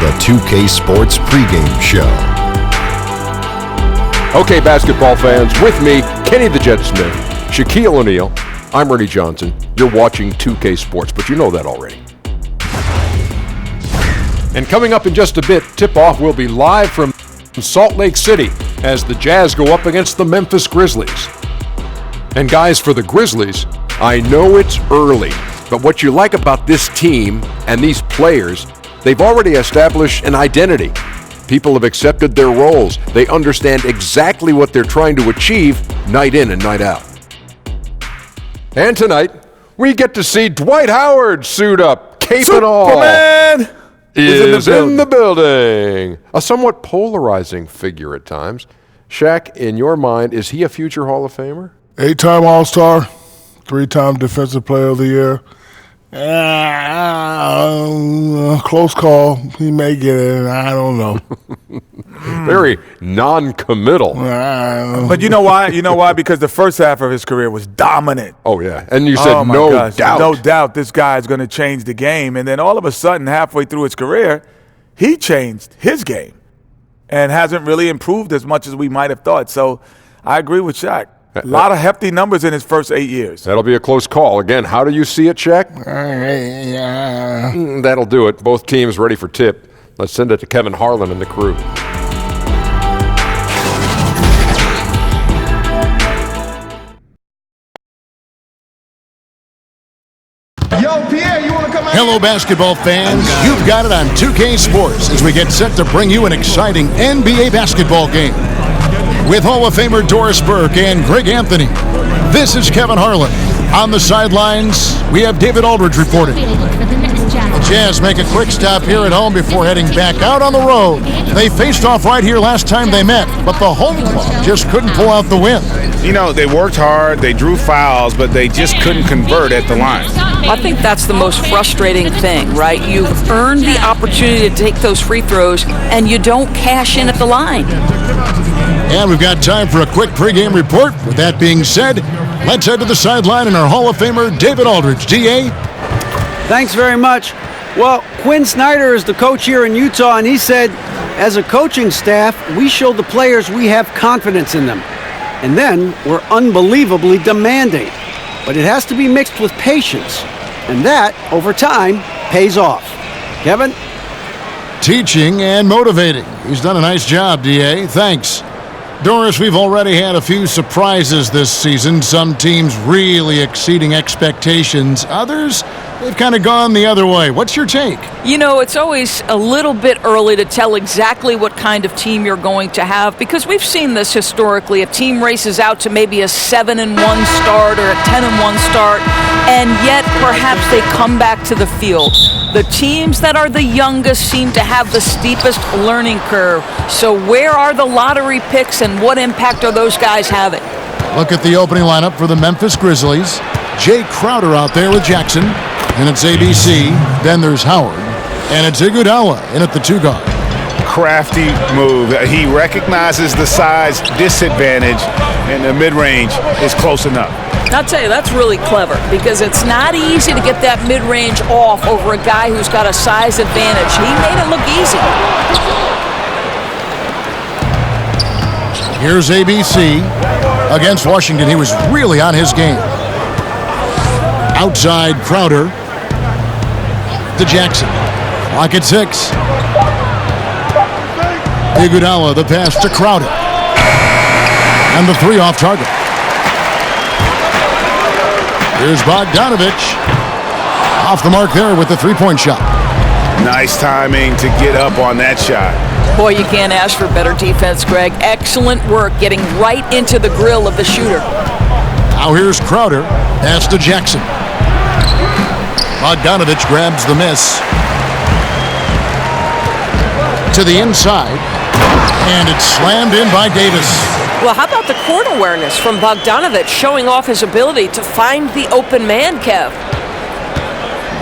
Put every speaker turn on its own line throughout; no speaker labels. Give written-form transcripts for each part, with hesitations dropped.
the 2K Sports pregame show.
Okay, basketball fans, with me, Kenny the Jet Smith, Shaquille O'Neal, I'm Ernie Johnson. You're watching 2K Sports, but you know that already. And coming up in just a bit, tip-off will be live from Salt Lake City as the Jazz go up against the Memphis Grizzlies. And guys, for the Grizzlies, I know it's early, but what you like about this team and these players, they've already established an identity. People have accepted their roles. They understand exactly what they're trying to achieve night in and night out. And tonight, we get to see Dwight Howard suit up, cape and all.
Superman
is in the building. A somewhat polarizing figure at times. Shaq, in your mind, is he a future Hall of Famer?
8-time All-Star, 3-time Defensive Player of the Year. Close call. He may get it. I don't know.
Very non-committal.
But you know why? You know why? Because the first half of his career was dominant.
Oh, yeah. And you said doubt.
No doubt this guy is going to change the game. And then all of a sudden, halfway through his career, he changed his game and hasn't really improved as much as we might have thought. So I agree with Shaq. A lot of hefty numbers in his first 8 years.
That'll be a close call. Again, how do you see it, Shaq? That'll do it. Both teams ready for tip. Let's send it to Kevin Harlan and the crew.
Yo, Pierre, you want to come out?
Hello, basketball fans. You've got it on 2K Sports as we get set to bring you an exciting NBA basketball game. With Hall of Famer Doris Burke and Greg Anthony, this is Kevin Harlan. On the sidelines, we have David Aldridge reporting. The Jazz make a quick stop here at home before heading back out on the road. They faced off right here last time they met, but the home club just couldn't pull out the win.
You know, they worked hard, they drew fouls, but they just couldn't convert at the line.
I think that's the most frustrating thing, right? You've earned the opportunity to take those free throws, and you don't cash in at the line.
And we've got time for a quick pregame report. With that being said, let's head to the sideline and our Hall of Famer, David Aldridge. D.A.?
Thanks very much. Well, Quinn Snyder is the coach here in Utah, and he said, as a coaching staff, we show the players we have confidence in them. And then we're unbelievably demanding. But it has to be mixed with patience. And that, over time, pays off. Kevin?
Teaching and motivating. He's done a nice job, D.A. Thanks. Doris, we've already had a few surprises this season. Some teams really exceeding expectations. Others, they've kind of gone the other way. What's your take?
You know, it's always a little bit early to tell exactly what kind of team you're going to have because we've seen this historically. A team races out to maybe a 7-1 start or a 10-1 start, and yet perhaps they come back to the field. The teams that are the youngest seem to have the steepest learning curve. So where are the lottery picks and what impact are those guys having?
Look at the opening lineup for the Memphis Grizzlies. Jay Crowder out there with Jackson. And it's ABC. Then there's Howard. And it's Iguodala in at the 2-guard.
Crafty move. He recognizes the size disadvantage, and the mid-range is close enough.
I'll tell you, that's really clever because it's not easy to get that mid-range off over a guy who's got a size advantage. He made it look easy.
Here's ABC against Washington. He was really on his game. Outside Crowder to Jackson. Clock at 6. Iguodala, the pass to Crowder. And the 3 off target. Here's Bogdanovich. Off the mark there with the 3-point shot.
Nice timing to get up on that shot.
Boy, you can't ask for better defense, Greg. Excellent work getting right into the grill of the shooter.
Now here's Crowder. Pass to Jackson. Bogdanovich grabs the miss. To the inside. And it's slammed in by Davis.
Well, how about the court awareness from Bogdanovich showing off his ability to find the open man, Kev?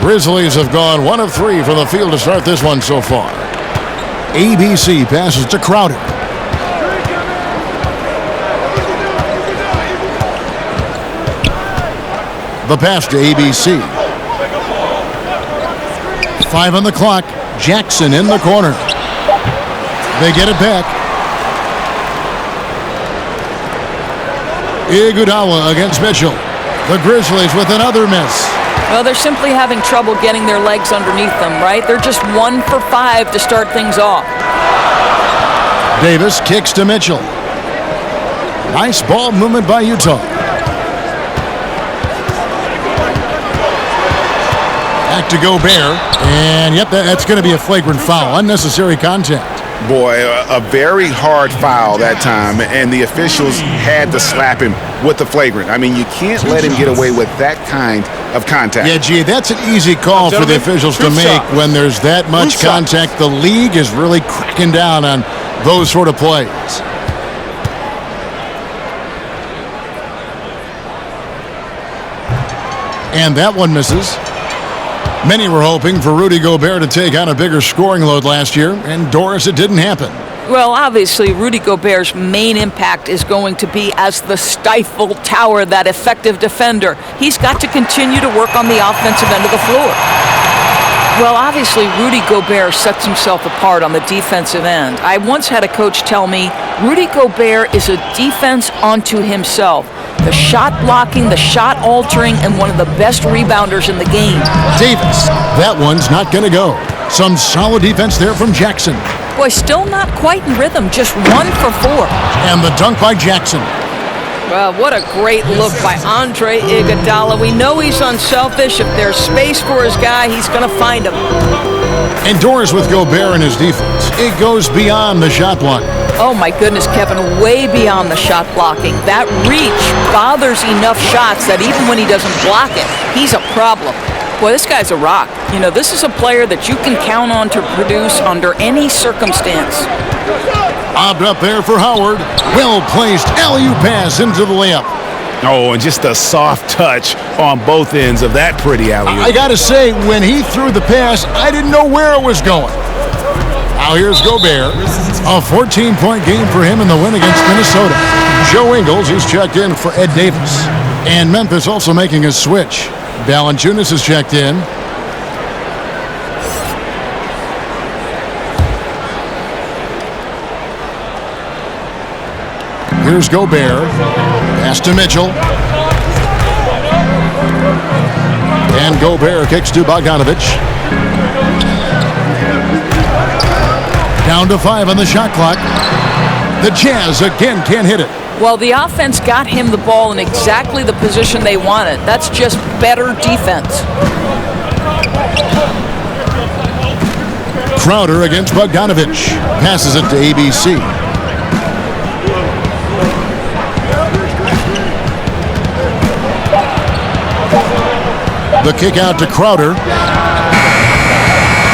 Grizzlies have gone 1 of 3 from the field to start this one so far. ABC passes to Crowder. The pass to ABC. 5 on the clock. Jackson in the corner. They get it back. Iguodala against Mitchell. The Grizzlies with another miss.
Well, they're simply having trouble getting their legs underneath them, right? They're just 1 for 5 to start things off.
Davis kicks to Mitchell. Nice ball movement by Utah. Back to Gobert. And, yep, that's going to be a flagrant foul. Unnecessary contact.
Boy, a very hard foul that time, and the officials had to slap him with the flagrant. I mean, you can't let him get away with that kind of contact.
Yeah, gee, that's an easy call for the officials to make when there's that much contact. The league is really cracking down on those sort of plays. And that one misses. Many were hoping for Rudy Gobert to take on a bigger scoring load last year, and Doris, it didn't happen.
Well, obviously, Rudy Gobert's main impact is going to be as the stifle tower, that effective defender. He's got to continue to work on the offensive end of the floor. Well, obviously, Rudy Gobert sets himself apart on the defensive end. I once had a coach tell me, Rudy Gobert is a defense unto himself. The shot blocking, the shot altering, and one of the best rebounders in the game.
Davis, that one's not going to go. Some solid defense there from Jackson.
Boy, still not quite in rhythm, just 1 for 4.
And the dunk by Jackson.
Well, what a great look by Andre Iguodala. We know he's unselfish. If there's space for his guy, he's going to find him.
And Doris with Gobert in his defense. It goes beyond the shot block.
Oh, my goodness, Kevin, way beyond the shot blocking. That reach bothers enough shots that even when he doesn't block it, he's a problem. Boy, this guy's a rock. You know, this is a player that you can count on to produce under any circumstance.
Bobbed up there for Howard. Well-placed alley-oop pass into the layup.
Oh, and just a soft touch on both ends of that pretty alley-oop.
I got to say, when he threw the pass, I didn't know where it was going. Now here's Gobert. A 14-point game for him in the win against Minnesota. Joe Ingles, he's checked in for Ed Davis. And Memphis also making a switch. Valanciunas is checked in. Here's Gobert. Pass to Mitchell. And Gobert kicks to Bogdanovich. Down to 5 on the shot clock. The Jazz again can't hit it.
Well, the offense got him the ball in exactly the position they wanted. That's just better defense.
Crowder against Bogdanovich. Passes it to ABC. The kick out to Crowder.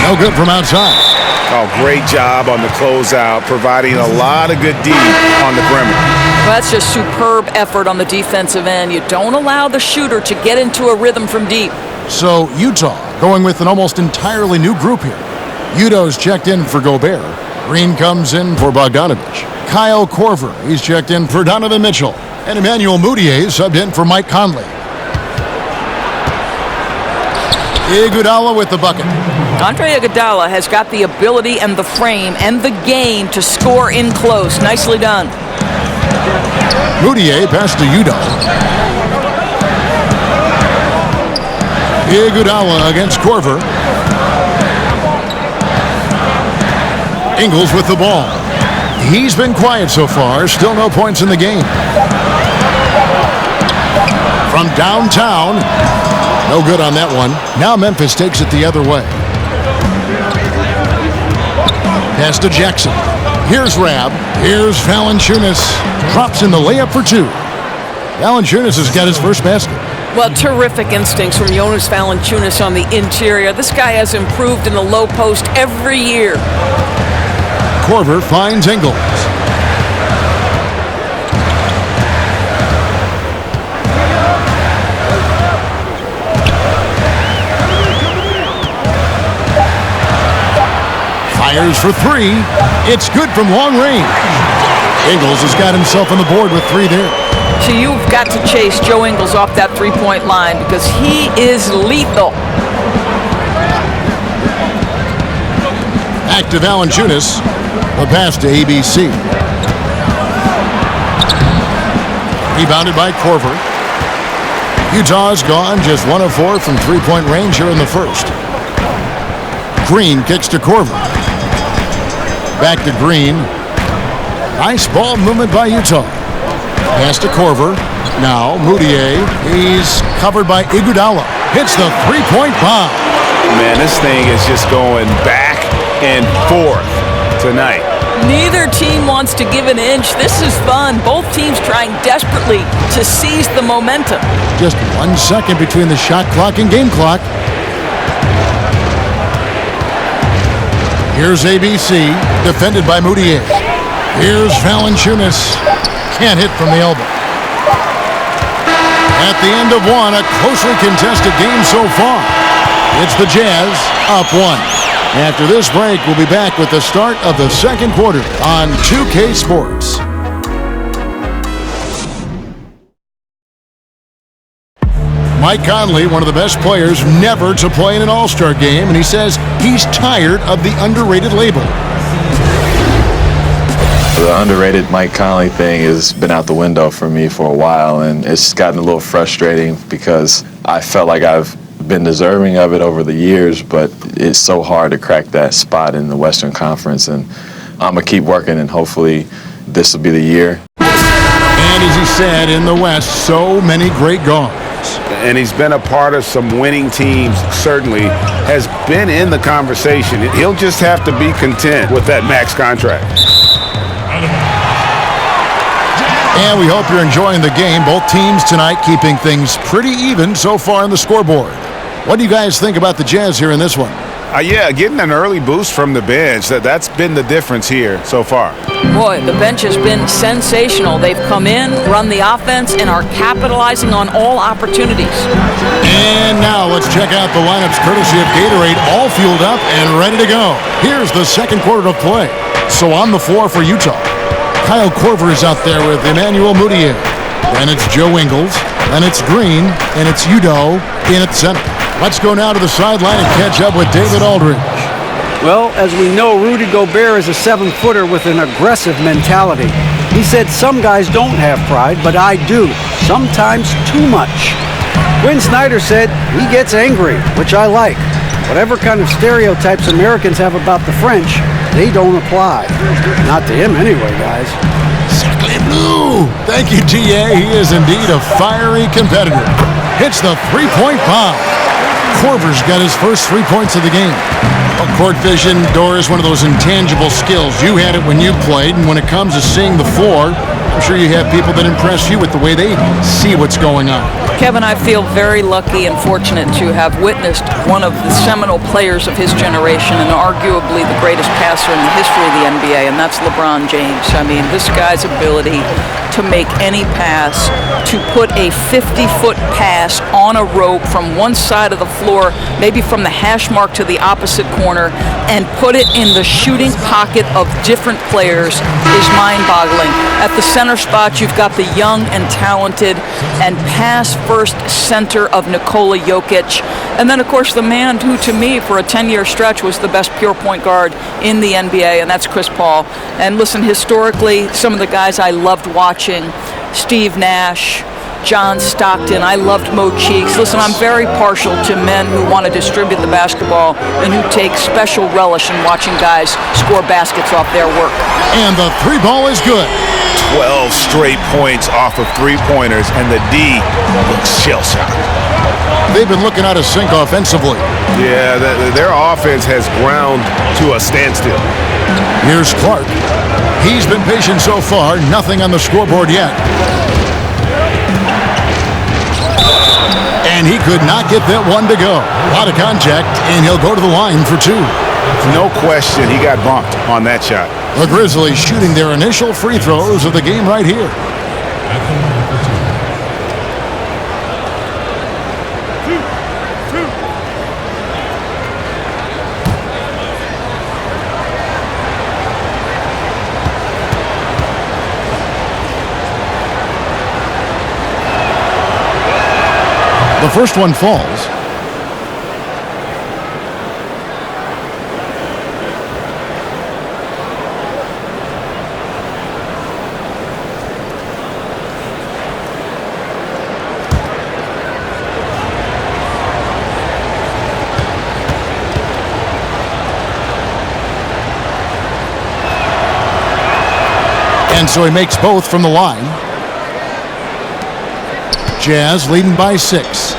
No good from outside.
Oh, great job on the closeout, providing a lot of good D on the perimeter.
Well, that's just superb effort on the defensive end. You don't allow the shooter to get into a rhythm from deep.
So Utah going with an almost entirely new group here. Udo's checked in for Gobert. Green comes in for Bogdanovich. Kyle Korver, he's checked in for Donovan Mitchell. And Emmanuel Mudiay subbed in for Mike Conley. Iguodala with the bucket.
Andre Iguodala has got the ability and the frame and the game to score in close. Nicely done.
Mudiay pass to Udo. Iguodala against Korver. Ingles with the ball. He's been quiet so far. Still no points in the game. From downtown. No good on that one. Now Memphis takes it the other way. Pass to Jackson. Here's Rab. Here's Valanciunas. Drops in the layup for 2. Valanciunas has got his first basket.
Well, terrific instincts from Jonas Valanciunas on the interior. This guy has improved in the low post every year.
Korver finds Ingles. Fires for 3. It's good from long range. Ingles has got himself on the board with 3 there.
So you've got to chase Joe Ingles off that three-point line because he is lethal.
to Valanciunas. The pass to ABC. Rebounded by Korver. Utah's gone just 1 of 4 from three-point range here in the first. Green kicks to Korver. Back to Green. Nice ball movement by Utah. Pass to Korver. Now Moutier. He's covered by Iguodala. Hits the three-point bomb.
Man, this thing is just going back and forth tonight.
Neither team wants to give an inch. This is fun. Both teams trying desperately to seize the momentum.
Just 1 second between the shot clock and game clock. Here's ABC, defended by Moutier. Here's Valanciunas. Can't hit from the elbow. At the end of one, a closely contested game so far. It's the Jazz up 1. After this break, we'll be back with the start of the second quarter on 2K Sports. Mike Conley, one of the best players never to play in an All-Star game, and he says he's tired of the underrated label.
The underrated Mike Conley thing has been out the window for me for a while, and it's gotten a little frustrating because I felt like I've been deserving of it over the years, but it's so hard to crack that spot in the Western Conference, and I'm going to keep working, and hopefully this will be the year.
And as he said, in the West, so many great guards.
And he's been a part of some winning teams, certainly has been in the conversation. He'll just have to be content with that max contract.
And we hope you're enjoying the game. Both teams tonight keeping things pretty even so far on the scoreboard. What do you guys think about the Jazz here in this one?
Yeah, getting an early boost from the bench, that's been the difference here so far.
Boy, the bench has been sensational. They've come in, run the offense, and are capitalizing on all opportunities.
And now let's check out the lineups courtesy of Gatorade, all fueled up and ready to go. Here's the second quarter of play. So on the floor for Utah, Kyle Korver is out there with Emmanuel Moutier. Then it's Joe Ingles, then it's Green, and it's Udoh in at center. Let's go now to the sideline and catch up with David Aldridge.
Well, as we know, Rudy Gobert is a 7-footer with an aggressive mentality. He said some guys don't have pride, but I do, sometimes too much. Quinn Snyder said he gets angry, which I like. Whatever kind of stereotypes Americans have about the French, they don't apply. Not to him anyway, guys.
Sacre bleu! Thank you, T.A. He is indeed a fiery competitor. Hits the three-point bomb. Korver's got his first 3 points of the game. Well, court vision, Dor, is one of those intangible skills. You had it when you played, and when it comes to seeing the floor, I'm sure you have people that impress you with the way they see what's going on.
Kevin, I feel very lucky and fortunate to have witnessed one of the seminal players of his generation and arguably the greatest passer in the history of the NBA, and that's LeBron James. I mean, this guy's ability to make any pass, to put a 50-foot pass on a rope from one side of the floor, maybe from the hash mark to the opposite corner, and put it in the shooting pocket of different players is mind-boggling. At the center spot, you've got the young and talented and pass-first center of Nikola Jokic. And then, of course, the man who, to me, for a 10-year stretch, was the best pure point guard in the NBA, and that's Chris Paul. And listen, historically, some of the guys I loved watching, Steve Nash, John Stockton, I loved Mo Cheeks. Listen, I'm very partial to men who want to distribute the basketball and who take special relish in watching guys score baskets off their work.
And the three ball is good.
12 straight points off of three-pointers, and the D looks shell-shocked.
They've been looking out of sync offensively.
Yeah, their offense has ground to a standstill.
Here's Clark. He's been patient so far, nothing on the scoreboard yet. And he could not get that one to go. A lot of contact, and he'll go to the line for two.
No question, he got bumped on that shot.
The Grizzlies shooting their initial free throws of the game right here. The first one falls. And so he makes both from the line. Jazz leading by 6.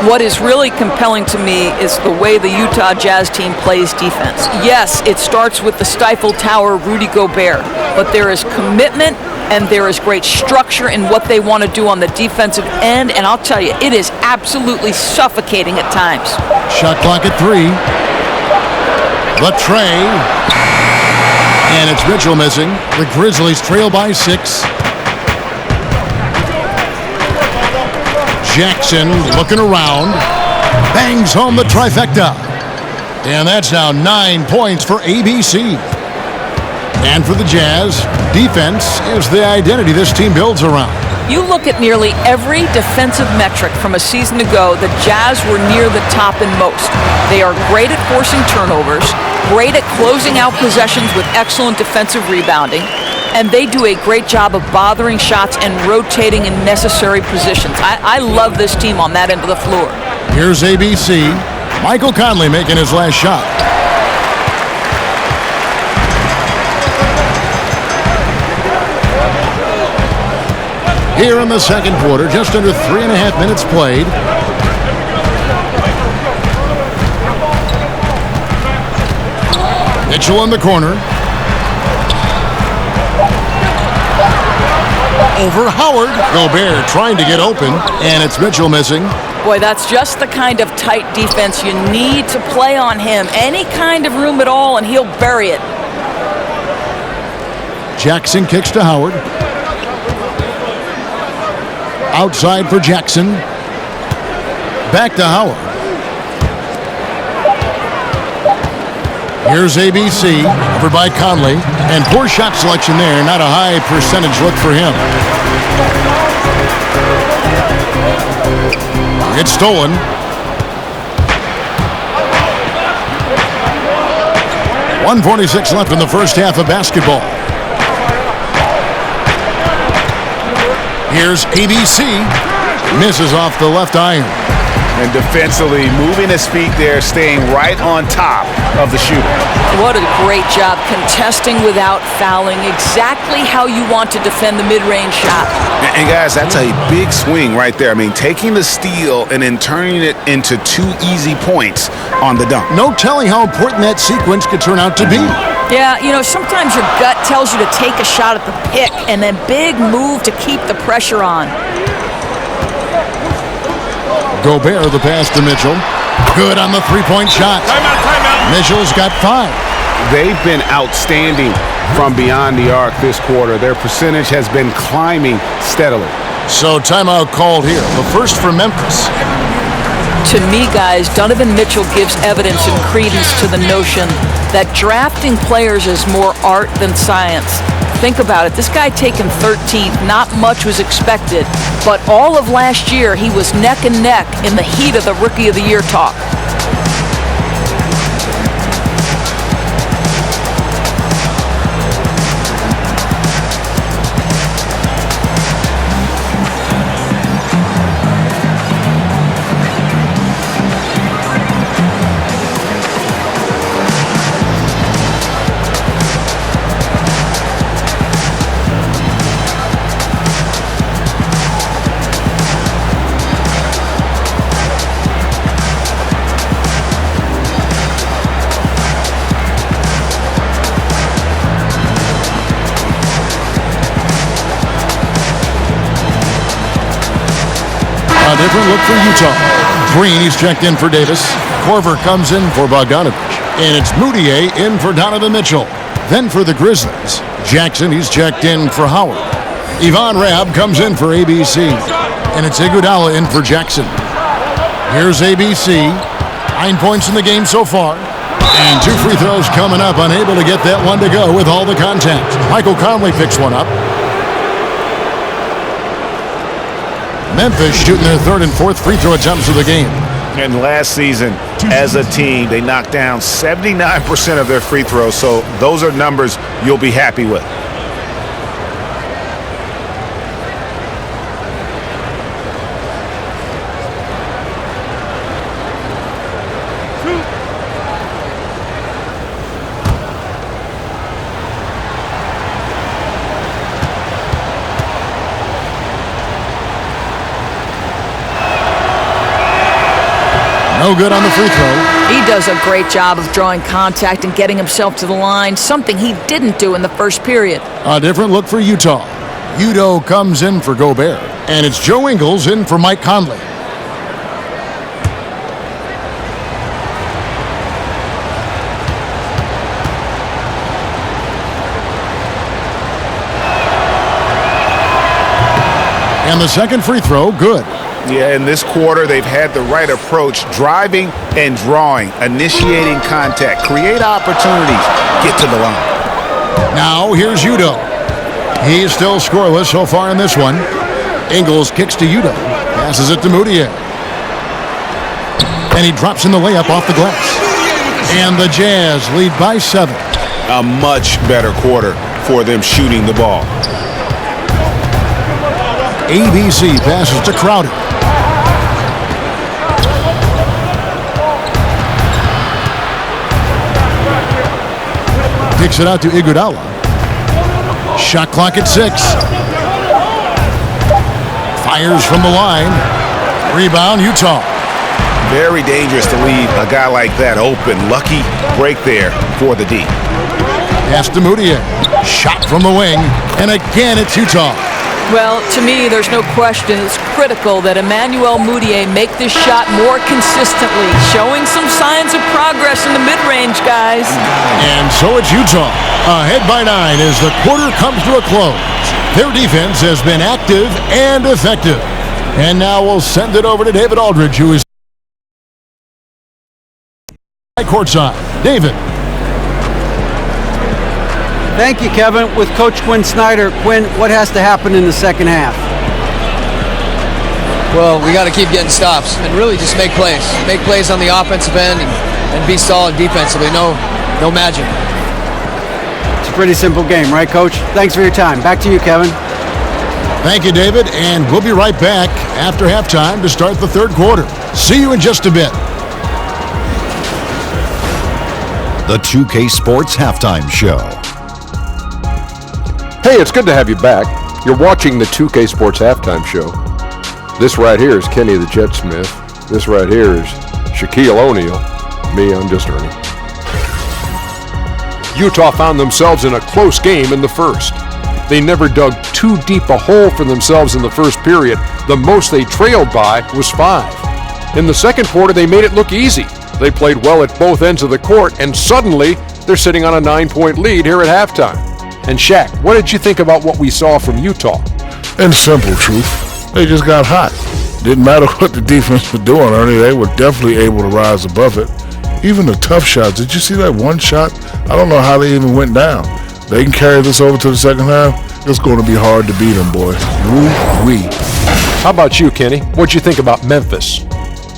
What is really compelling to me is the way the Utah Jazz team plays defense. Yes, it starts with the Stifle Tower, Rudy Gobert, but there is commitment and there is great structure in what they want to do on the defensive end, and I'll tell you, it is absolutely suffocating at times.
Shot clock at 3. The tray. And it's Mitchell missing. The Grizzlies trail by 6. Jackson looking around, bangs home the trifecta. And that's now 9 points for ABC. And for the Jazz, defense is the identity this team builds around.
You look at nearly every defensive metric from a season ago, the Jazz were near the top in most. They are great at forcing turnovers, great at closing out possessions with excellent defensive rebounding, and they do a great job of bothering shots and rotating in necessary positions. I love this team on that end of the floor.
Here's ABC. Michael Conley making his last shot. Here in the second quarter, just under 3.5 minutes played. Mitchell in the corner. Over Howard. Gobert trying to get open, and it's Mitchell missing.
Boy, that's just the kind of tight defense you need to play on him. Any kind of room at all, and he'll bury it.
Jackson kicks to Howard. Outside for Jackson. Back to Howard. Here's ABC, over by Conley, and poor shot selection there. Not a high percentage look for him. It's stolen. .146 left in the first half of basketball. Here's ABC, misses off the left iron.
And defensively, moving his feet there, staying right on top of the shooter.
What a great job contesting without fouling. Exactly how you want to defend the mid-range shot.
And guys, that's a big swing right there. I mean, taking the steal and then turning it into 2 easy points on the dunk.
No telling how important that sequence could turn out to be.
Yeah, you know, sometimes your gut tells you to take a shot at the pick and then big move to keep the pressure on.
Gobert, the pass to Mitchell. Good on the three-point shot.
Timeout.
Mitchell's got 5.
They've been outstanding from beyond the arc this quarter. Their percentage has been climbing steadily.
So timeout called here. The first for Memphis.
To me, guys, Donovan Mitchell gives evidence and credence to the notion that drafting players is more art than science. Think about it. This guy taken 13th. Not much was expected. But all of last year, he was neck and neck in the heat of the Rookie of the Year talk.
Different look for Utah. Green, he's checked in for Davis. Korver comes in for Bogdanovich. And it's Moutier in for Donovan Mitchell. Then for the Grizzlies, Jackson, he's checked in for Howard. Ivan Rabb comes in for ABC. And it's Iguodala in for Jackson. Here's ABC. 9 points in the game so far. And 2 free throws coming up. Unable to get that one to go with all the contact. Michael Conley picks one up. Memphis shooting their 3rd and 4th free throw attempts of the game.
And last season, as a team, they knocked down 79% of their free throws. So those are numbers you'll be happy with.
No good on the free throw.
He does a great job of drawing contact and getting himself to the line, something he didn't do in the first period.
A different look for Utah. Udo comes in for Gobert, and it's Joe Ingles in for Mike Conley. And the second free throw, good.
Yeah, in this quarter, they've had the right approach, driving and drawing, initiating contact, create opportunities, get to the line.
Now, here's Udo. He's still scoreless so far in this one. Ingles kicks to Udo, passes it to Moutier. And he drops in the layup off the glass. And the Jazz lead by 7.
A much better quarter for them shooting the ball.
ABC passes to Crowder. Kicks it out to Iguodala. Shot clock at 6. Fires from the line. Rebound, Utah.
Very dangerous to leave a guy like that open. Lucky break there for the D.
Pass to Moutier. Shot from the wing. And again, it's Utah.
Well, to me, there's no question it's critical that Emmanuel Mudiay make this shot more consistently, showing some signs of progress in the mid-range, guys.
And so it's Utah, ahead by 9 as the quarter comes to a close. Their defense has been active and effective. And now we'll send it over to David Aldridge, who is courtside. David.
Thank you, Kevin. With Coach Quinn Snyder, Quinn, what has to happen in the second half?
Well, we got to keep getting stops and really just make plays. Make plays on the offensive end and be solid defensively. No magic.
It's a pretty simple game, right, Coach? Thanks for your time. Back to you, Kevin.
Thank you, David, and we'll be right back after halftime to start the third quarter. See you in just a bit.
The 2K Sports Halftime Show.
Hey, it's good to have you back. You're watching the 2K Sports Halftime Show. This right here is Kenny the Jet Smith. This right here is Shaquille O'Neal. Me, I'm just Ernie. Utah found themselves in a close game in the first. They never dug too deep a hole for themselves in the first period. The most they trailed by was 5. In the second quarter, they made it look easy. They played well at both ends of the court, and suddenly they're sitting on a 9-point lead here at halftime. And Shaq, what did you think about what we saw from Utah?
In simple truth, they just got hot. Didn't matter what the defense was doing, Ernie. They were definitely able to rise above it. Even the tough shots. Did you see that one shot? I don't know how they even went down. They can carry this over to the second half. It's going to be hard to beat them, boy. Woo-wee.
How about you, Kenny? What'd you think about Memphis?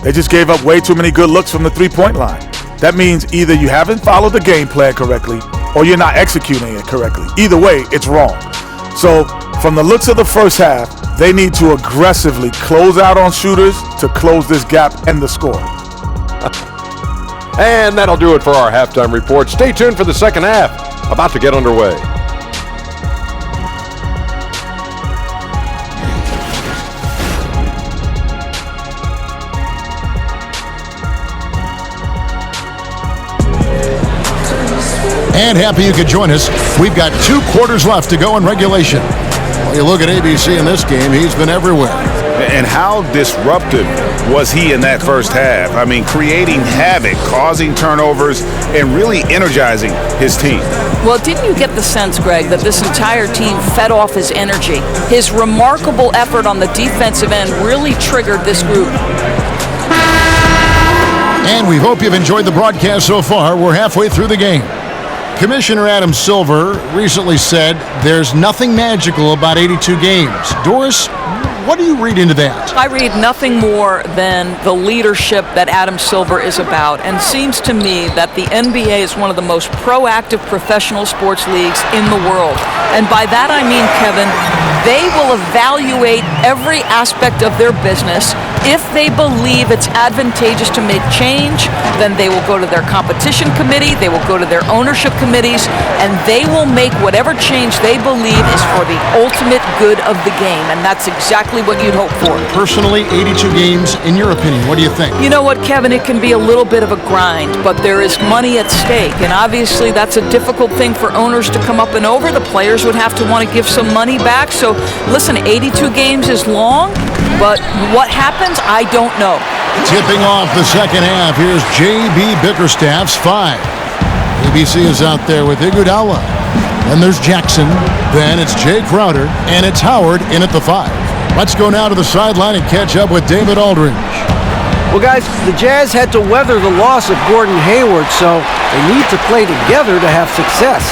They just gave up way too many good looks from the three-point line. That means either you haven't followed the game plan correctly or you're not executing it correctly. Either way, it's wrong. So from the looks of the first half, they need to aggressively close out on shooters to close this gap and the score.
And that'll do it for our halftime report. Stay tuned for the second half, about to get underway.
And happy you could join us. We've got 2 quarters left to go in regulation. Well, you look at ABC in this game, he's been everywhere.
And how disruptive was he in that first half? I mean, creating havoc, causing turnovers, and really energizing his team.
Well, didn't you get the sense, Greg, that this entire team fed off his energy? His remarkable effort on the defensive end really triggered this group.
And we hope you've enjoyed the broadcast so far. We're halfway through the game. Commissioner Adam Silver recently said there's nothing magical about 82 games. Doris, what do you read into that?
I read nothing more than the leadership that Adam Silver is about, and it seems to me that the NBA is one of the most proactive professional sports leagues in the world. And by that I mean, Kevin, they will evaluate every aspect of their business If they believe it's advantageous to make change, then they will go to their competition committee, they will go to their ownership committees, and they will make whatever change they believe is for the ultimate good of the game, and that's exactly what you'd hope for.
Personally, 82 games, in your opinion, what do you think?
You know what, Kevin, it can be a little bit of a grind, but there is money at stake, and obviously that's a difficult thing for owners to come up and over. The players would have to want to give some money back, so listen, 82 games is long, but what happens, I don't know.
Tipping off the second half, here's J.B. Bickerstaff's 5. ABC is out there with Iguodala. Then there's Jackson. Then it's Jay Crowder. And it's Howard in at the 5. Let's go now to the sideline and catch up with David Aldridge.
Well, guys, the Jazz had to weather the loss of Gordon Hayward, so they need to play together to have success.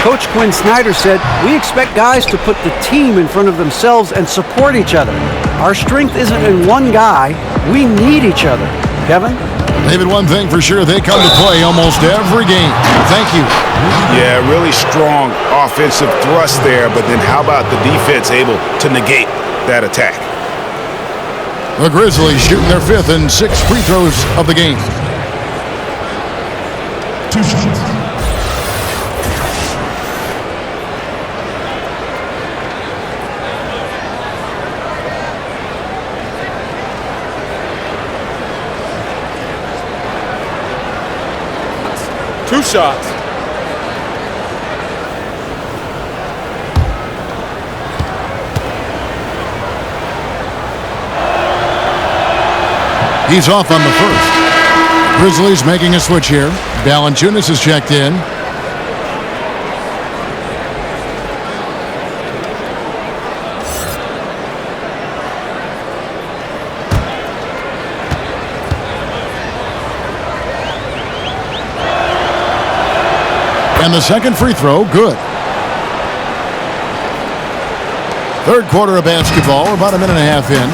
Coach Quinn Snyder said, "We expect guys to put the team in front of themselves and support each other. Our strength isn't in one guy. We need each other." Kevin?
David, one thing for sure, they come to play almost every game. Thank you.
Yeah, really strong offensive thrust there, but then how about the defense able to negate that attack?
The Grizzlies shooting their 5th and 6th free throws of the game.
2 shots.
Two shots.
He's off on the first. Grizzlies making a switch here. Valanciunas is checked in. And the second free throw, good. Third quarter of basketball, we're about a minute and a half in.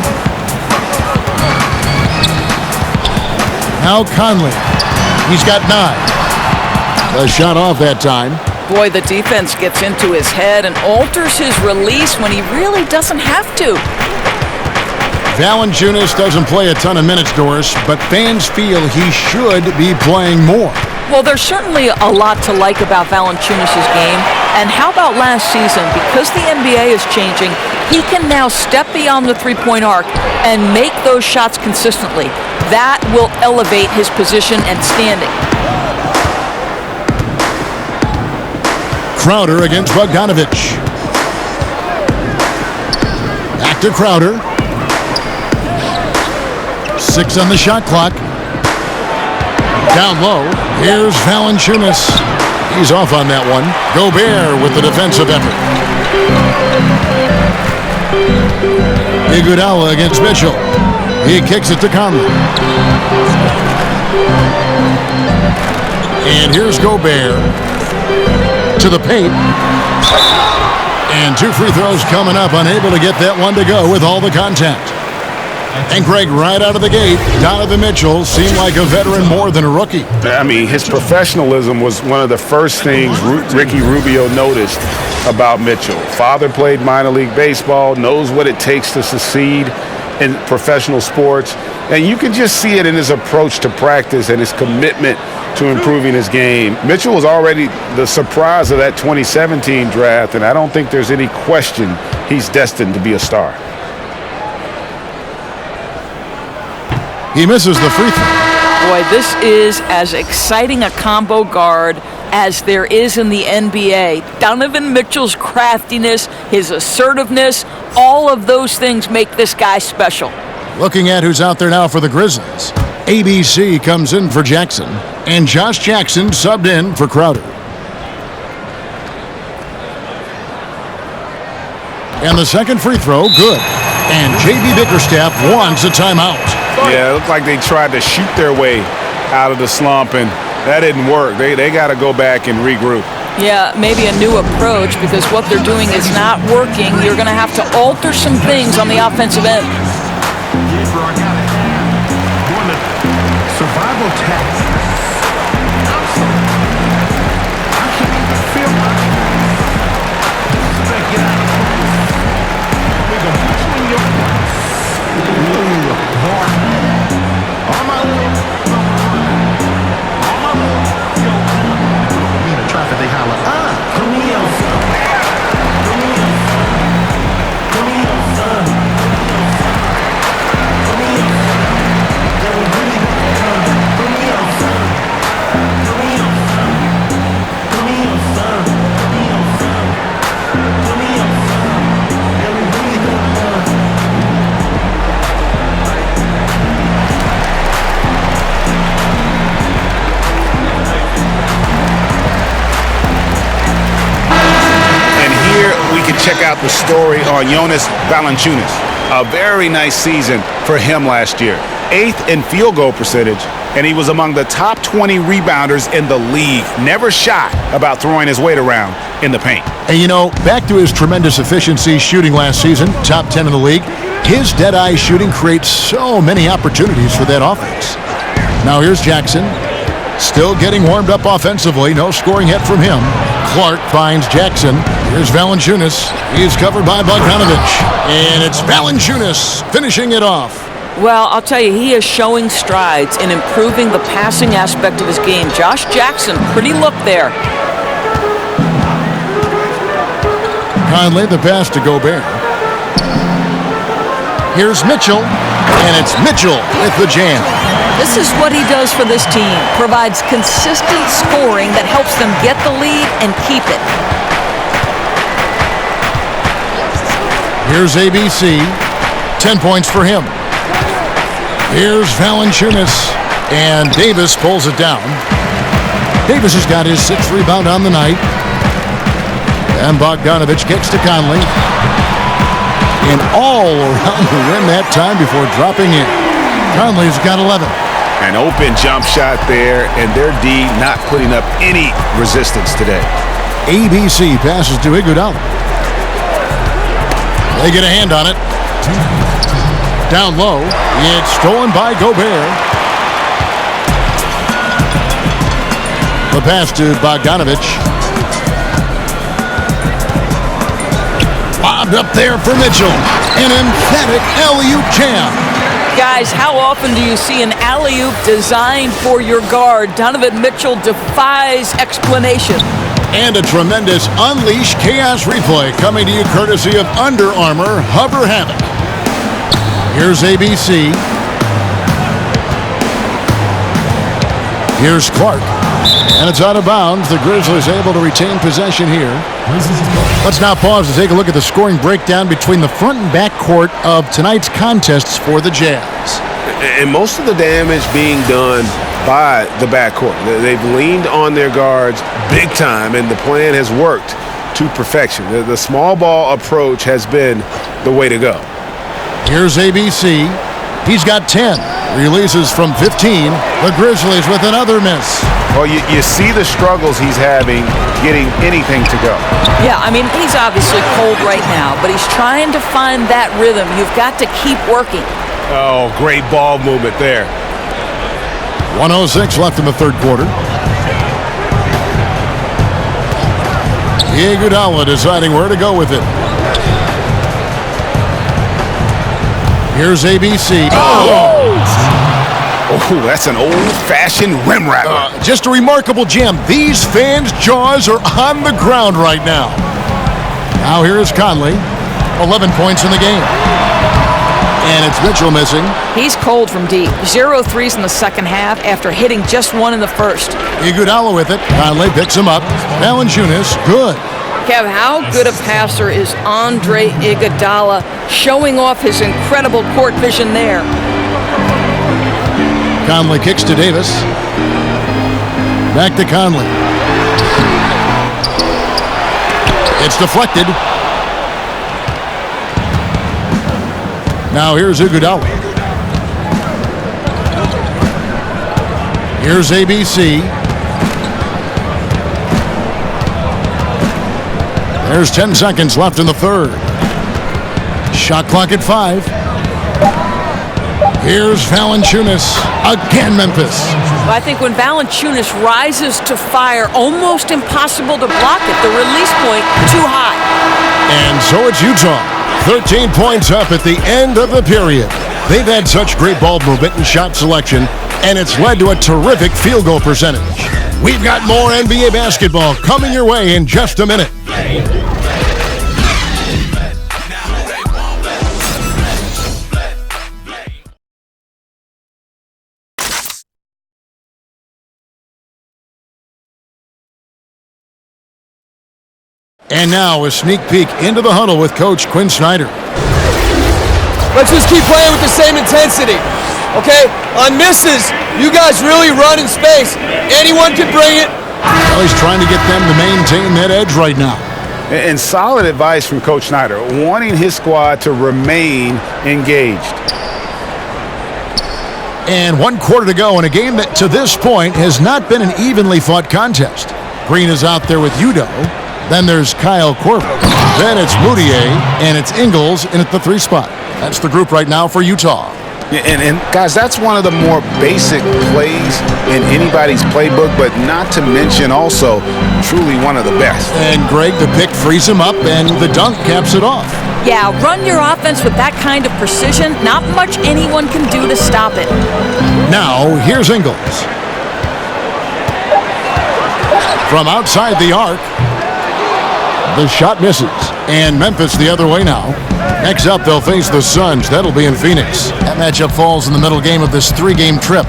Now Conley. He's got 9. A shot off that time.
Boy, the defense gets into his head and alters his release when he really doesn't have to.
Valanciunas doesn't play a ton of minutes, Doris, but fans feel he should be playing more.
Well, there's certainly a lot to like about Valanciunas' game. And how about last season? Because the NBA is changing, he can now step beyond the three-point arc and make those shots consistently. That will elevate his position and standing.
Crowder against Bogdanovich. Back to Crowder. 6 on the shot clock. Down low, here's Valanciunas. He's off on that one. Gobert with the defensive effort. Iguodala against Mitchell. He kicks it to Conley. And here's Gobert to the paint. And 2 free throws coming up, unable to get that one to go with all the contact. And Greg, right out of the gate, Donovan Mitchell seemed like a veteran more than a rookie.
I mean, his professionalism was one of the first things Ricky Rubio noticed about Mitchell. Father played minor league baseball, knows what it takes to succeed in professional sports. And you can just see it in his approach to practice and his commitment to improving his game. Mitchell was already the surprise of that 2017 draft, and I don't think there's any question he's destined to be a star.
He misses the free throw.
Boy, this is as exciting a combo guard as there is in the NBA. Donovan Mitchell's craftiness, his assertiveness, all of those things make this guy special.
Looking at who's out there now for the Grizzlies. ABC comes in for Jackson, and Josh Jackson subbed in for Crowder. And the second free throw, good. And J.B. Bickerstaff wants a timeout.
Yeah, it looked like they tried to shoot their way out of the slump, and that didn't work. They got to go back and regroup.
Yeah, maybe a new approach, because what they're doing is not working. You're going to have to alter some things on the offensive end.
Survival tactics.
check out the story on Jonas Valanciunas. A very nice season for him last year. 8th in field goal percentage, and he was among the top 20 rebounders in the league. Never shy about throwing his weight around in the paint.
And you know, back to his tremendous efficiency shooting last season, top 10 in the league, his dead-eye shooting creates so many opportunities for that offense. Now here's Jackson, still getting warmed up offensively. No scoring hit from him. Clark finds Jackson. Here's Valanciunas. He's covered by Bogdanovich. And it's Valanciunas finishing it off.
Well, I'll tell you, he is showing strides in improving the passing aspect of his game. Josh Jackson, pretty look there.
Conley, the pass to Gobert. Here's Mitchell, and it's Mitchell with the jam.
This is what he does for this team. Provides consistent scoring that helps them get the lead and keep it.
Here's ABC. 10 points for him. Here's Valanciunas, and Davis pulls it down. Davis has got his 6th rebound on the night. And Bogdanovich kicks to Conley. And all around the rim that time before dropping in. Conley's got 11.
An open jump shot there, and their D not putting up any resistance today.
ABC passes to Iguodala. They get a hand on it. Down low, it's stolen by Gobert. The pass to Bogdanovich. Lobbed up there for Mitchell. An emphatic alley-oop jam.
Guys, how often do you see an alley-oop designed for your guard? Donovan Mitchell defies explanation.
And a tremendous Unleash Chaos replay coming to you courtesy of Under Armour Hover Havoc. Here's ABC. Here's Clark. And it's out of bounds. The Grizzlies able to retain possession here. Let's now pause to take a look at the scoring breakdown between the front and back court of tonight's contests for the Jazz.
And most of the damage being done by the backcourt. They've leaned on their guards big time, and the plan has worked to perfection. The small ball approach has been the way to go.
Here's ABC. He's got 10. Releases from 15. The Grizzlies with another miss.
Well, you see the struggles he's having getting anything to go.
Yeah, I mean, he's obviously cold right now, but he's trying to find that rhythm. You've got to keep working.
Oh, great ball movement there.
1:06 left in the third quarter. Iguodala deciding where to go with it. Here's ABC.
Oh, that's an old-fashioned rim wrapper.
Just a remarkable jam. These fans' jaws are on the ground right now. Now here is Conley. 11 points in the game. And it's Mitchell missing.
He's cold from deep. 0 threes in the second half after hitting just one in the first.
Iguodala with it. Conley picks him up. Valanciunas, good.
Kev, how good a passer is Andre Iguodala, showing off his incredible court vision there.
Conley kicks to Davis. Back to Conley. It's deflected. Now here's Iguodala. Here's ABC. There's 10 seconds left in the third. Shot clock at 5. Here's Valanciunas. Again, Memphis.
I think when Valanciunas rises to fire, almost impossible to block it. The release point, too high.
And so it's Utah. 13 points up at the end of the period. They've had such great ball movement and shot selection, and it's led to a terrific field goal percentage. We've got more NBA basketball coming your way in just a minute. And now a sneak peek into the huddle with Coach Quinn Snyder.
Let's just keep playing with the same intensity, okay? On misses, you guys really run in space. Anyone can bring it.
Well, he's trying to get them to maintain that edge right now.
And solid advice from Coach Snyder, wanting his squad to remain engaged.
And 1 quarter to go in a game that to this point has not been an evenly fought contest. Green is out there with Udo. Then there's Kyle Korver. Then it's Moutier, and it's Ingles in at the 3 spot. That's the group right now for Utah.
And guys, that's one of the more basic plays in anybody's playbook, but not to mention also truly one of the best.
And Greg, the pick frees him up, and the dunk caps it off.
Yeah, run your offense with that kind of precision. Not much anyone can do to stop it.
Now, here's Ingles. From outside the arc, the shot misses. And Memphis the other way now. Next up, they'll face the Suns. That'll be in Phoenix. That matchup falls in the middle game of this 3-game trip.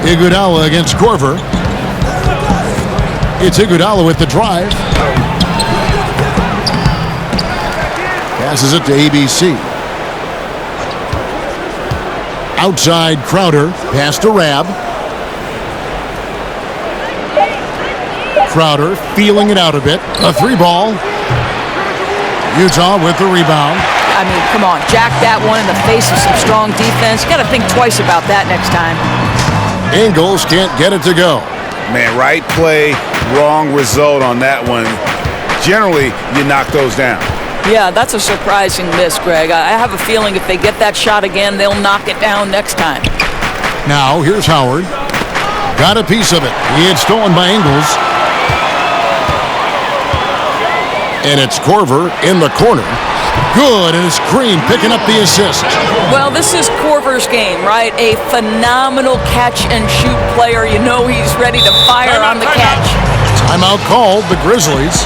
Iguodala against Korver. It's Iguodala with the drive. Passes it to ABC. Outside Crowder. Pass to Rab. Crowder feeling it out a bit. A 3-ball. Utah with the rebound.
I mean, come on, jack that one in the face of some strong defense. You got to think twice about that next time.
Ingles can't get it to go.
Man, right play, wrong result on that one. Generally, you knock those down.
Yeah, that's a surprising miss, Greg. I have a feeling if they get that shot again, they'll knock it down next time.
Now, here's Howard. Got a piece of it. He had stolen by Ingles. And it's Korver in the corner. Good, and it's Green picking up the assist.
Well, this is Korver's game, right? A phenomenal catch-and-shoot player. You know he's ready to fire on the catch.
Timeout called, the Grizzlies.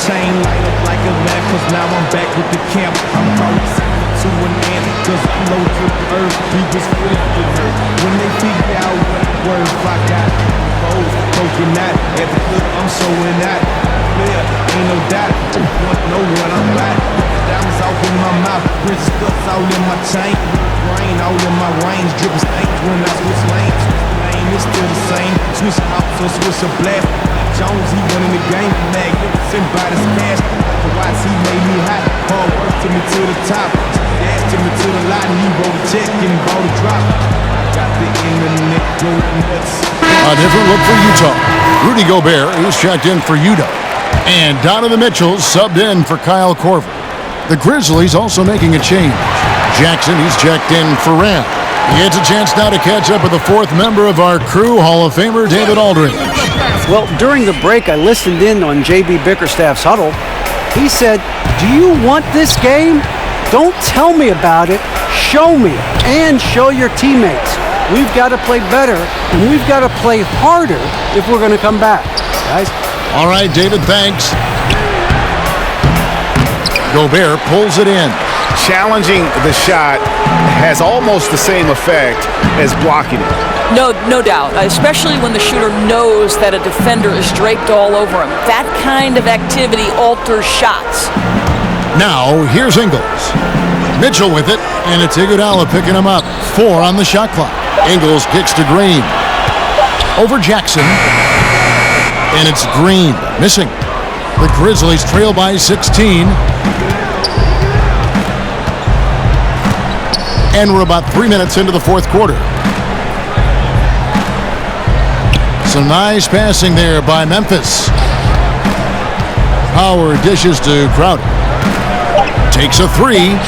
Chain light up like a lamp, cause now I'm back with the camp. I'm probably to an end, cause I'm low to the earth. We just feel the hurt. When they figure out what words I got, foes poking out at the club, I'm showing out. Clear, ain't no doubt. Want to know what I'm about. Diamonds off in my mouth, rich stuff's all in my chain. Rain all in my range, dripping stains when I switch lanes. Lane is still the same. Switch out, so switch a blast. Jones, he won in the game, magnificent by the smash. The Watts, he made me hot. Hard work took me to the top. Dash took me to the lot, and he wrote a check and bought a drop. I got the internet going nuts.
A different look for Utah. Rudy Gobert, he's checked in for Udo. And Donovan Mitchell subbed in for Kyle Korver. The Grizzlies also making a change. Jackson, he's checked in for Ram. He gets a chance now to catch up with the 4th member of our crew, Hall of Famer David Aldridge.
Well, during the break, I listened in on J.B. Bickerstaff's huddle. He said, "Do you want this game? Don't tell me about it. Show me and show your teammates. We've got to play better, and we've got to play harder if we're going to come back." Guys?
All right, David, thanks. Gobert pulls it in.
Challenging the shot has almost the same effect as blocking it.
No doubt, especially when the shooter knows that a defender is draped all over him. That kind of activity alters shots.
Now, here's Ingles. Mitchell with it, and it's Iguodala picking him up. 4 on the shot clock. Ingles kicks to Green. Over Jackson. And it's Green missing. The Grizzlies trail by 16. And we're about 3 minutes into the 4th quarter. Some nice passing there by Memphis. Howard dishes to Crowder. Takes a 3.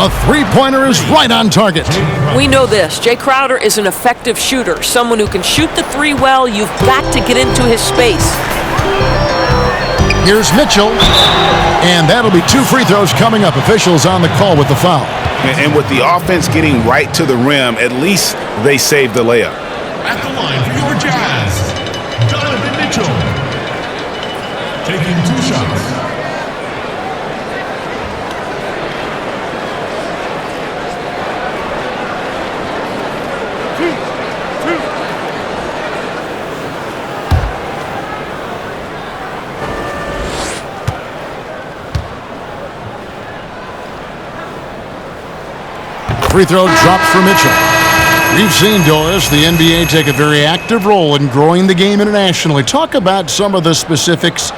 A 3-pointer is right on target.
We know this. Jay Crowder is an effective shooter. Someone who can shoot the 3 well. You've got to get into his space.
Here's Mitchell. And that'll be 2 free throws coming up. Officials on the call with the foul.
And with the offense getting right to the rim, at least they saved the layup.
At the line for your Jazz, Donovan Mitchell. Taking 2 shots.
Free throw dropped for Mitchell. We've seen, Doris, the NBA take a very active role in growing the game internationally. Talk about some of the specifics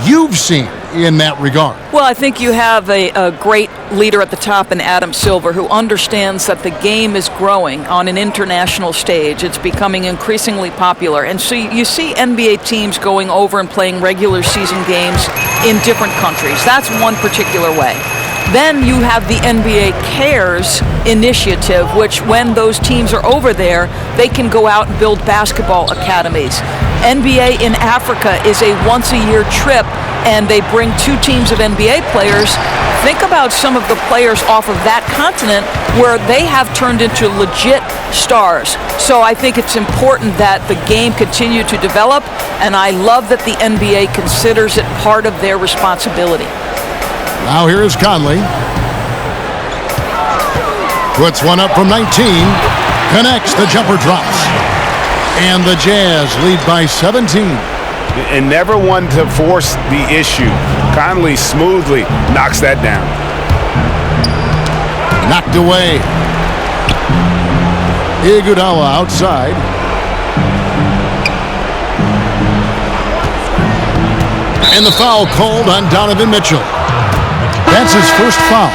you've seen in that regard.
Well, I think you have a great leader at the top in Adam Silver who understands that the game is growing on an international stage. It's becoming increasingly popular. And so you see NBA teams going over and playing regular season games in different countries. That's one particular way. Then you have the NBA Cares initiative, which when those teams are over there, they can go out and build basketball academies. NBA in Africa is a once-a-year trip, and they bring 2 teams of NBA players. Think about some of the players off of that continent where they have turned into legit stars. So I think it's important that the game continue to develop, and I love that the NBA considers it part of their responsibility.
Now here is Conley. Puts one up from 19. Connects, the jumper drops. And the Jazz lead by 17.
And never one to force the issue. Conley smoothly knocks that down.
Knocked away. Iguodala outside. And the foul called on Donovan Mitchell. That's his first foul.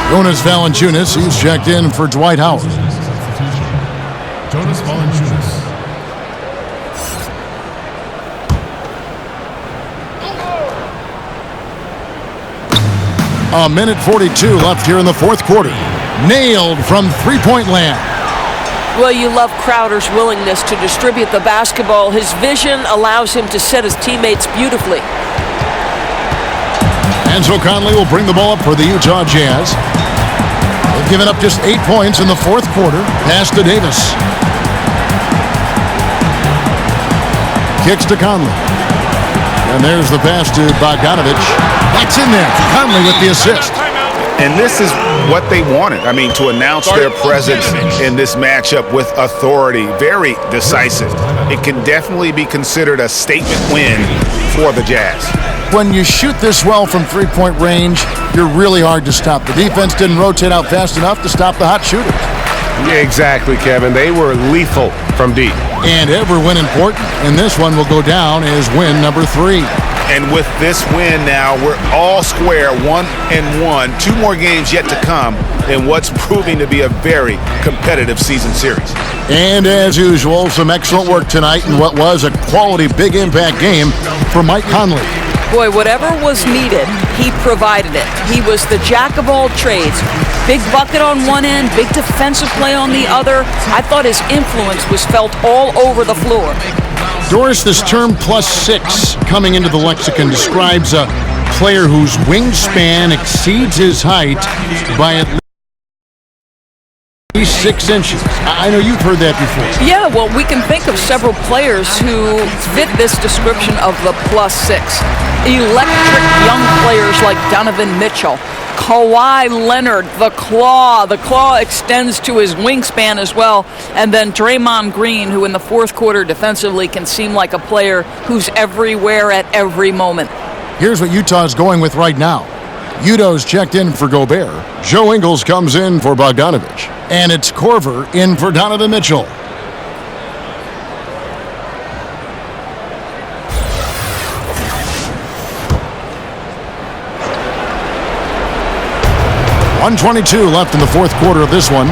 Jonas Valanciunas, he's checked in for Dwight Howard.
Jonas Valanciunas.
A minute 42 left here in the fourth quarter. Nailed from three-point land.
Well, you love Crowder's willingness to distribute the basketball. His vision allows him to set his teammates beautifully.
And so Conley will bring the ball up for the Utah Jazz. They've given up just 8 points in the fourth quarter. Pass to Davis. Kicks to Conley. And there's the pass to Bogdanovich. That's in there. Conley with the assist.
And this is what they wanted. I mean, to announce their presence in this matchup with authority. Very decisive. It can definitely be considered a statement win for the Jazz.
When you shoot this well from three-point range, you're really hard to stop. The defense didn't rotate out fast enough to stop the hot shooters.
Yeah, exactly, Kevin. They were lethal from deep.
And every win important. And this one will go down as win number 3.
And with this win now, we're all square, 1-1. 2 more games yet to come in what's proving to be a very competitive season series.
And as usual, some excellent work tonight in what was a quality big impact game for Mike Conley.
Boy, whatever was needed, he provided it. He was the jack of all trades. Big bucket on one end, big defensive play on the other. I thought his influence was felt all over the floor.
Doris, this term +6 coming into the lexicon describes a player whose wingspan exceeds his height by at least 6 inches. I know you've heard that before.
Yeah, well, we can think of several players who fit this description of the +6. Electric young players like Donovan Mitchell, Kawhi Leonard, the claw. The claw extends to his wingspan as well. And then Draymond Green, who in the fourth quarter defensively can seem like a player who's everywhere at every moment.
Here's what Utah's going with right now. Udo's checked in for Gobert. Joe Ingles comes in for Bogdanovich. And it's Korver in for Donovan Mitchell. .122 left in the fourth quarter of this one.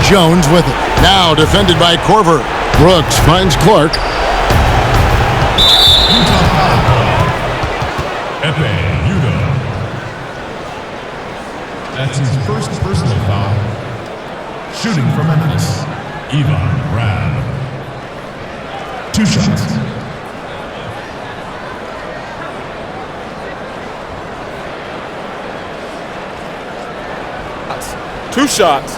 Jones with it. Now defended by Korver. Brooks finds Clark.
Udo. That's his first personal foul. Shooting for Memphis, Ivan Brad. 2 shots.
Two shots.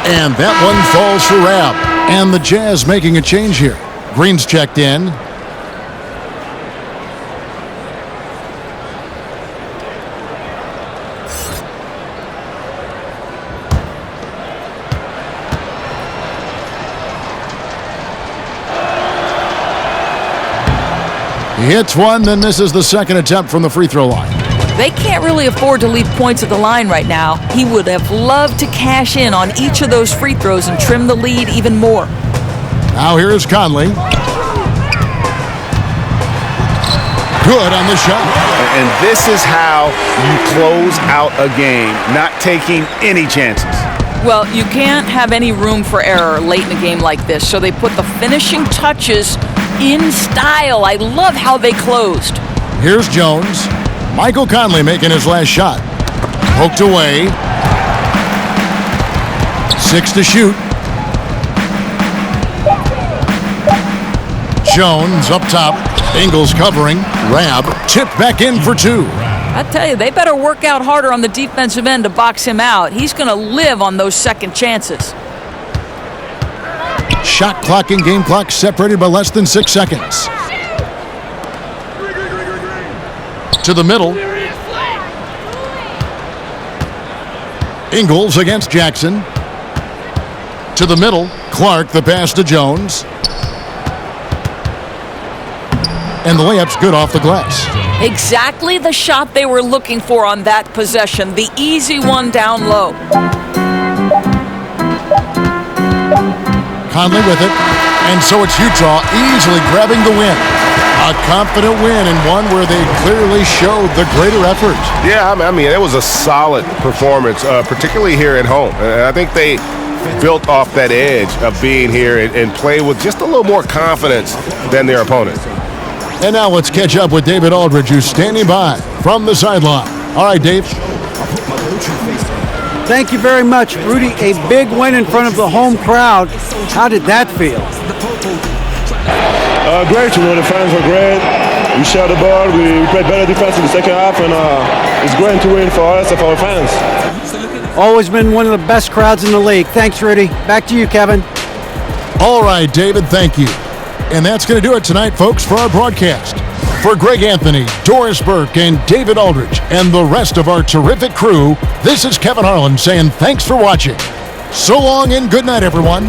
And that one falls for Rab. And the Jazz making a change here. Green's checked in. He hits one, then misses the second attempt from the free throw line.
They can't really afford to leave points at the line right now. He would have loved to cash in on each of those free throws and trim the lead even more.
Now here's Conley. Good on the shot.
And this is how you close out a game, not taking any chances.
Well, you can't have any room for error late in a game like this, so they put the finishing touches in style. I love how they closed.
Here's Jones. Michael Conley making his last shot. Poked away. 6 to shoot. Jones up top. Ingles covering. Rab tipped back in for 2.
I tell you, they better work out harder on the defensive end to box him out. He's going to live on those second chances.
Shot clock and game clock separated by less than 6 seconds. To the middle. Ingles against Jackson. To the middle. Clark, the pass to Jones. And the layup's good off the glass.
Exactly the shot they were looking for on that possession. The easy one down low.
Conley with it. And so it's Utah easily grabbing the win. A confident win and one where they clearly showed the greater effort.
Yeah, I mean, it was a solid performance, particularly here at home. And I think they built off that edge of being here and played with just a little more confidence than their opponent.
And now let's catch up with David Aldridge, who's standing by from the sideline. All right, Dave.
Thank you very much, Rudy. A big win in front of the home crowd. How did that feel?
Great. The fans were great. We shared the ball. We played better defense in the second half, and it's great to win for us and for our fans.
Always been one of the best crowds in the league. Thanks, Rudy. Back to you, Kevin.
All right, David, thank you. And that's going to do it tonight, folks, for our broadcast. For Greg Anthony, Doris Burke, and David Aldridge, and the rest of our terrific crew, this is Kevin Harlan saying thanks for watching. So long and good night, everyone.